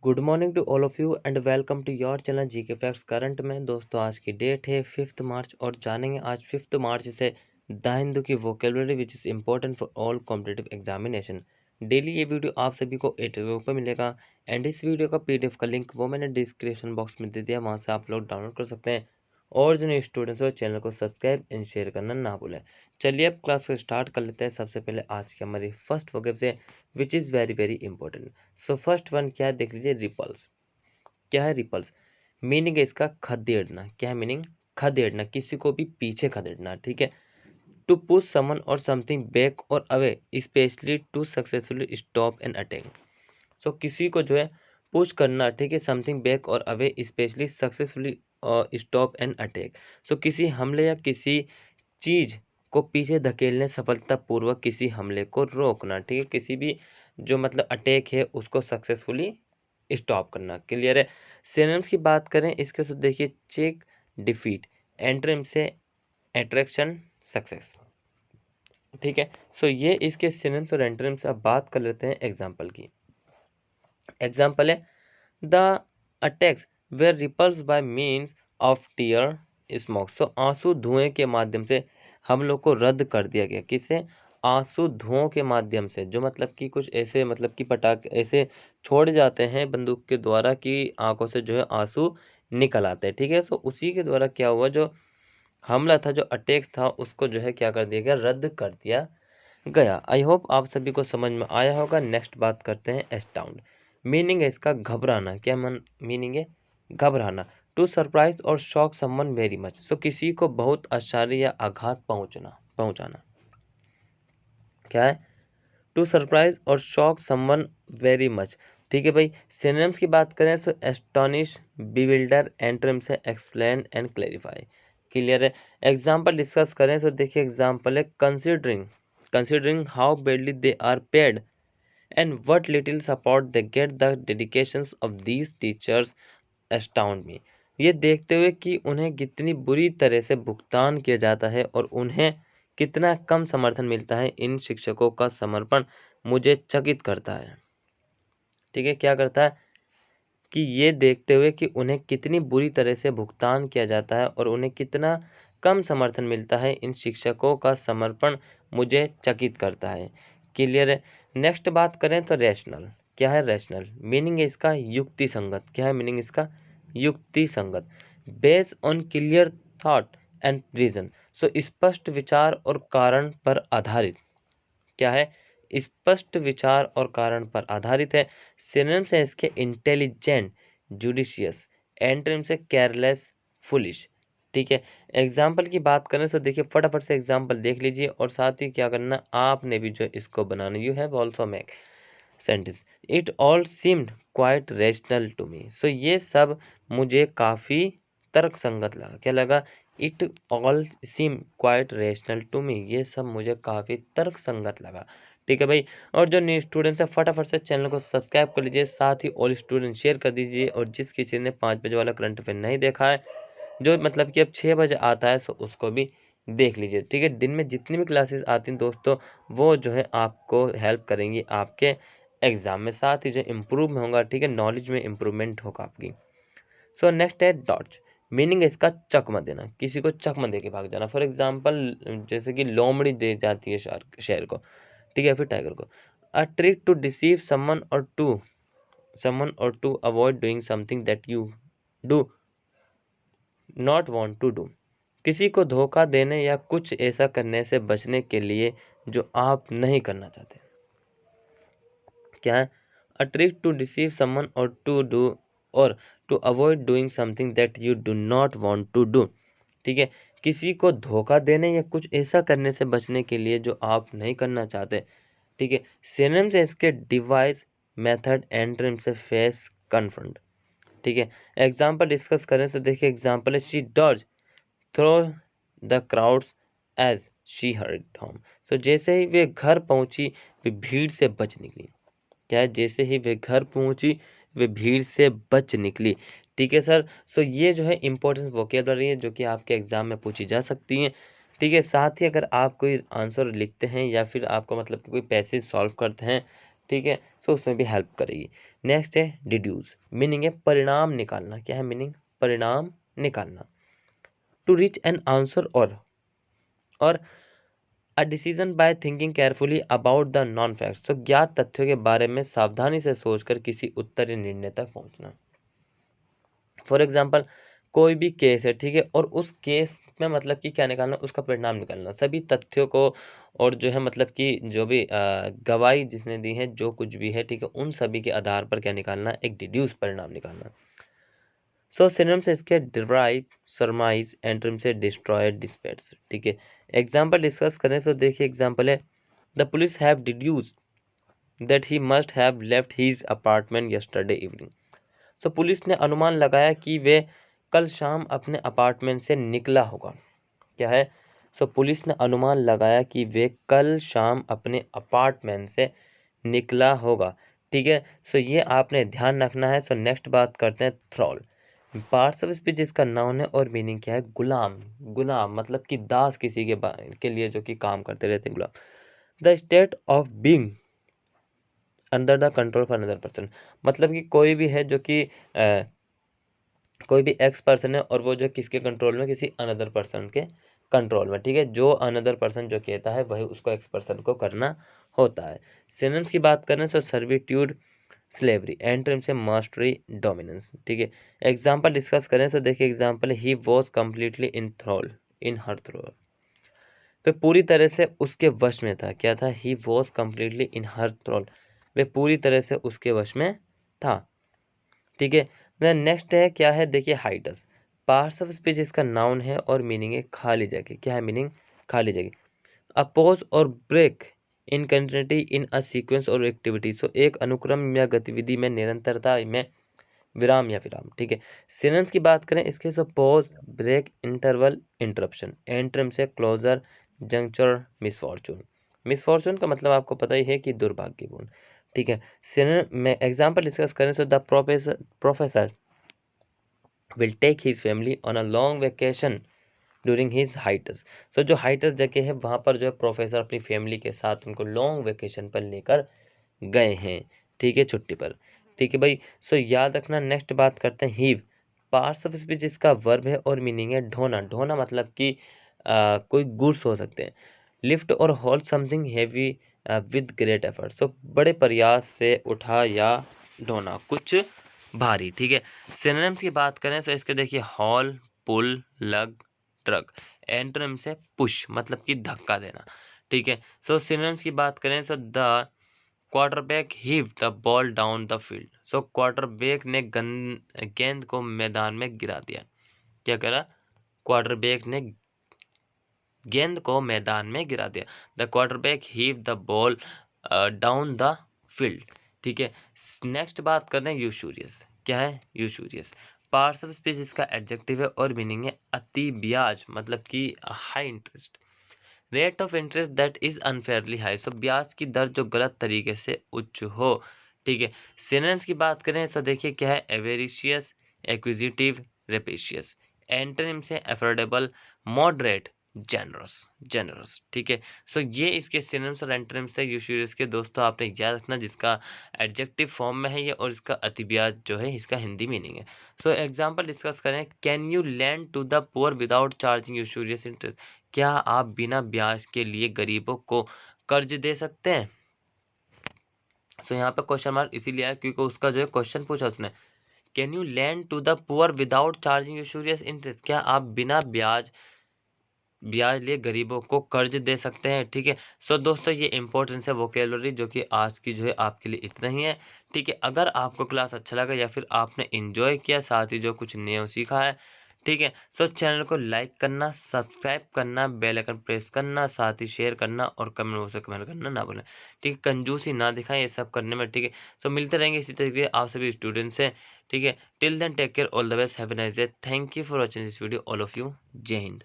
Good morning to all of you and welcome to your channel GK facts current में। दोस्तों आज की date है 5 मार्च और जानेंगे आज 5 मार्च से द हिंदू की vocabulary which is important for all competitive examination. Daily ये वीडियो आप सभी को 8 रुपये पर मिलेगा एंड इस वीडियो का पीडीएफ का लिंक वो मैंने डिस्क्रिप्शन बॉक्स में दे दिया, वहाँ से आप लोग डाउनलोड कर सकते हैं। और जो नए स्टूडेंट्स हो चैनल को सब्सक्राइब एंड शेयर करना ना भूलें। चलिए अब क्लास को स्टार्ट कर लेते हैं। सबसे पहले आज की हमारी फर्स्ट वोकेब से which is very very important. So first one क्या है देख लीजिए, रिपल्स। क्या है रिपल्स? मीनिंग है इसका खदेड़ना। क्या है मीनिंग? खदेड़ना, किसी को भी पीछे खदेड़ना। ठीक है। To push someone or something back or away especially to successfully stop an attack. So किसी को जो है पुश करना, ठीक है, something back or away especially successfully stop an attack. So किसी हमले या किसी चीज को पीछे धकेलने, सफलतापूर्वक किसी हमले को रोकना। ठीक है, किसी भी जो मतलब अटैक है उसको सक्सेसफुली स्टॉप करना। क्लियर है। सिनोनिम्स की बात करें इसके तो देखिए, चेक, डिफीट, एंटोनिम से अट्रैक्शन, सक्सेस। ठीक है। सो ये इसके सिनोनिम्स और एंटोनिम्स। अब बात कर लेते हैं एग्जांपल की। एग्जांपल है the attacks were repulse by means of tear smoke. So आंसू धुएं के माध्यम से हम लोग को रद्द कर दिया गया। किसे? आंसू धुओं के माध्यम से, जो मतलब कि कुछ ऐसे मतलब कि पटाखे ऐसे छोड़ जाते हैं बंदूक के द्वारा कि आंखों से जो है आंसू निकल आते हैं। ठीक है। सो उसी के द्वारा क्या हुआ, जो हमला था, जो अटैक था, उसको जो है क्या कर दिया गया, रद्द कर दिया गया। आई होप आप सभी को समझ में आया होगा। नेक्स्ट बात करते हैं एस्टाउंड। मीनिंग है इसका घबराना। क्या मीनिंग है? घबराना। टू सरप्राइज और shock someone very much. So किसी को बहुत आश्चर्य या आघात पहुंचाना। क्या है? टू सरप्राइज और शॉक समवन वेरी मच। ठीक है भाई। सिनोनिम्स की बात करें तो एस्टोनिश, बिविल्डर, एंटोनिम से एक्सप्लेन एंड क्लेरिफाई। क्लियर है। एग्जाम्पल डिस्कस करें तो देखिए, एग्जाम्पल है considering how badly they are paid and what little support they get, the dedications of these teachers astound me। ये देखते हुए कि उन्हें कितनी बुरी तरह से भुगतान किया जाता है और उन्हें कितना कम समर्थन मिलता है, इन शिक्षकों का समर्पण मुझे चकित करता है। ठीक है। क्या करता है कि ये देखते हुए कि उन्हें कितनी बुरी तरह से भुगतान किया जाता है और उन्हें कितना कम समर्थन मिलता है, इन शिक्षकों का समर्पण मुझे चकित करता है। क्लियर है। नेक्स्ट बात करें तो रैशनल। क्या है रैशनल? मीनिंग है इसका युक्ति संगत। क्या है मीनिंग इसका? युक्ति संगत। Based on clear thought and reason. So स्पष्ट विचार और कारण पर आधारित। क्या है? स्पष्ट विचार और कारण पर आधारित है। सिनोनिम्स है इसके इंटेलिजेंट, जुडिशियस, एंटोनिम से केयरलेस, फुलिश। ठीक है। एग्जाम्पल की बात करें तो देखिए, फटाफट से एग्जाम्पल देख लीजिए और साथ ही क्या करना, आपने भी जो इसको बनाना। You have also make sentence it all seemed quite rational to me. So ये सब मुझे काफ़ी तर्क संगत लगा। क्या लगा? It all seem quite rational to me. ये सब मुझे काफ़ी तर्क संगत लगा। ठीक है भाई। और जो न्यू स्टूडेंट्स है फटाफट से चैनल को सब्सक्राइब कर लीजिए, साथ ही ऑल स्टूडेंट शेयर कर दीजिए। और जिस किसी ने 5 बजे वाला करंट अफेयर नहीं देखा है, जो मतलब कि अब 6 बजे आता है, सो उसको भी देख लीजिए। ठीक है। दिन में जितनी भी क्लासेस आती हैं दोस्तों, वो जो है आपको हेल्प करेंगी आपके एग्जाम में, साथ ही जो इम्प्रूव में होगा। ठीक है। नॉलेज में इम्प्रूवमेंट होगा आपकी। सो नेक्स्ट है डॉज। मीनिंग है इसका चकमा देना, किसी को चकमा दे के भाग जाना। फॉर एग्जाम्पल जैसे कि लोमड़ी दे जाती है शेर को, ठीक है, फिर टाइगर को। A trick to deceive someone और to avoid doing something that you do not want to do. किसी को धोखा देने या कुछ ऐसा करने से बचने के लिए जो आप नहीं करना चाहते। क्या है? A trick to deceive someone और टू डू और to avoid doing something that you do not want to do. ठीक है। किसी को धोखा देने या कुछ ऐसा करने से बचने के लिए जो आप नहीं करना चाहते। ठीक है। सिनोनिम्स से इसके डिवाइस, मेथड, एंटोनिम से फेस, कन्फ्रंट। ठीक है। एग्जाम्पल डिस्कस करें तो देखिए, एग्जाम्पल है she dodged through the crowds as she hurried home. तो जैसे ही वे घर पहुंची वे भीड़ से बच निकली। क्या है? जैसे ही वे घर पहुंची वे भीड़ से बच निकली। ठीक है सर। सो ये जो है इंपॉर्टेंट वोकेबलरी है जो कि आपके एग्जाम में पूछी जा सकती है। ठीक है। साथ ही अगर आप कोई आंसर लिखते हैं या फिर आपको मतलब कि कोई पैसेज सॉल्व करते हैं, ठीक है, सो उसमें भी हेल्प करेगी। नेक्स्ट है डिड्यूस, मीनिंग है परिणाम निकालना। क्या है मीनिंग? परिणाम निकालना। टू रीच एन आंसर और a decision by thinking carefully about the non facts, तो ज्ञात तथ्यों के बारे में सावधानी से सोचकर किसी उत्तर या निर्णय तक पहुंचना। फॉर एग्जाम्पल, कोई भी केस है, ठीक है, और उस केस में मतलब कि क्या निकालना, उसका परिणाम निकालना, सभी तथ्यों को और जो है मतलब कि जो भी गवाही जिसने दी है, जो कुछ भी है, ठीक है, उन सभी के आधार पर क्या निकालना, एक डिड्यूस परिणाम निकालना। सो सिनोनिम से इसके डिराइव, सरमाइज, एंटोनिम से डिस्ट्रॉय, डिस्पेट्स, ठीक है। एग्जाम्पल डिस्कस करें तो देखिए एग्जाम्पल है, the police have deduced that he must have left his apartment yesterday evening. So police ने अनुमान लगाया कि वे कल शाम अपने अपार्टमेंट से निकला होगा। क्या है? सो पुलिस ने अनुमान लगाया कि वे कल शाम अपने अपार्टमेंट से निकला होगा। ठीक है, सो ये आपने ध्यान रखना है। सो नेक्स्ट बात करते हैं थ्रॉल। पार्ट्स ऑफ स्पीच जिसका नाउन है और मीनिंग क्या है? गुलाम। गुलाम मतलब कि दास, किसी के लिए जो कि काम करते रहते हैं, गुलाम। The state of being under the control for another person, मतलब कि कोई भी है जो कि कोई भी एक्स पर्सन है और वो जो किसके कंट्रोल में, किसी अनदर पर्सन के कंट्रोल में। ठीक है, जो अनदर पर्सन जो कहता है वही उसको एक्स पर्सन को करना होता है। सिनोनिम्स की बात करें तो सर्विट्यूड, स्लेवरी, एंटोनिम से मास्टरी, डोमिनेंस। ठीक है, एग्जांपल डिस्कस करें तो देखिए example, he was completely in her thrall, वे पूरी तरह से उसके वश में था। क्या था? ही was completely in her thrall, वे पूरी तरह से उसके वश में था। ठीक है, देन नेक्स्ट है क्या है, देखिए हाइटस। पार्ट्स ऑफ स्पीच इसका नाउन है और मीनिंग है खाली जगह। क्या है मीनिंग? खाली जगह। अ पॉज और break in continuity in a sequence और एक्टिविटी, सो एक अनुक्रम या गतिविधि में निरंतरता में विराम या विराम। ठीक है, सिनोनिम्स की बात करें इसके, so pause, break, interval, interruption. Antonym से क्लोजर, जंक्चर, मिसफॉर्चून। मिसफॉर्चून का मतलब आपको पता ही है कि दुर्भाग्यपूर्ण। ठीक है, सिनोनिम में एग्जांपल डिस्कस करें तो the professor will take his family on a long vacation during his hiatus. So जो हाइटस जगह है वहाँ पर जो है प्रोफेसर अपनी फैमिली के साथ उनको लॉन्ग वेकेशन पर लेकर गए हैं। ठीक है, छुट्टी पर। ठीक है भाई, सो याद रखना। नेक्स्ट बात करते हैं हीव। पार्ट्स ऑफ स्पीच इसका वर्ब है और मीनिंग है ढोना। ढोना मतलब कि कोई गुड्स हो सकते हैं। Lift or hold something heavy with great effort, so बड़े प्रयास से उठा या ढोना कुछ भारी। ठीक है, सिनोनिम्स की बात करें तो इसके देखिए हॉल, पुल, लग, ट्रक। एंटोनिम से पुश मतलब कि धक्का देना। ठीक है, सो सिनोनिम्स की बात करें तो the quarterback heave the ball down the field, so quarterback ने गेंद को मैदान में गिरा दिया। क्या करा? क्वार्टरबैक ने गेंद को मैदान में गिरा दिया। The quarterback heave the ball down the field. ठीक है, नेक्स्ट बात करते हैं यूशूरियस। क्या है? यूशूरियस। पार्ट्स ऑफ स्पीच इसका एडजेक्टिव है और मीनिंग है अति ब्याज मतलब कि high interest. Rate of interest that is unfairly high, so ब्याज की दर जो गलत तरीके से उच्च हो। ठीक है, सिनोनिम्स की बात करें तो देखिए क्या है, एवेरिशियस, एक्विजिटिव, रेपेशियस। एंटोनिम से अफोर्डेबल, मॉडरेट, जेनरस। जेनरस। ठीक है, सो ये इसके सिनोनिम्स और एंटोनिम्स थे यूशुरियस के। दोस्तों आपने याद रखना, जिसका एडजेक्टिव फॉर्म में है ये और इसका अतिब्याज जो है इसका हिंदी मीनिंग है। सो एग्जांपल डिस्कस करें, can you lend to the poor without charging usurious interest, क्या आप बिना ब्याज के लिए गरीबों को कर्ज दे सकते हैं? सो यहाँ पे क्वेश्चन मार्क इसीलिए आया क्योंकि उसका जो है क्वेश्चन पूछा उसने, can you lend to the poor without charging usurious interest, क्या आप बिना ब्याज ब्याज लिए गरीबों को कर्ज दे सकते हैं? ठीक है, सो दोस्तों ये इंपॉर्टेंस है वोकेबलरी जो कि आज की जो है आपके लिए इतना ही है। ठीक है, अगर आपको क्लास अच्छा लगा या फिर आपने एंजॉय किया, साथ ही जो कुछ नया सीखा है, ठीक है, सो चैनल को लाइक करना, सब्सक्राइब करना, बेल आइकन प्रेस करना, साथ ही शेयर करना और कमेंट बॉक्स में कमेंट करना ना भूलें। ठीक है, कंजूसी ना दिखाएं ये सब करने में। ठीक है, सो मिलते रहेंगे इसी तरीके आप सभी स्टूडेंट्स से। ठीक है, till then take care, all the best, have a nice day, thank you for watching this video all of you. Jai Hind.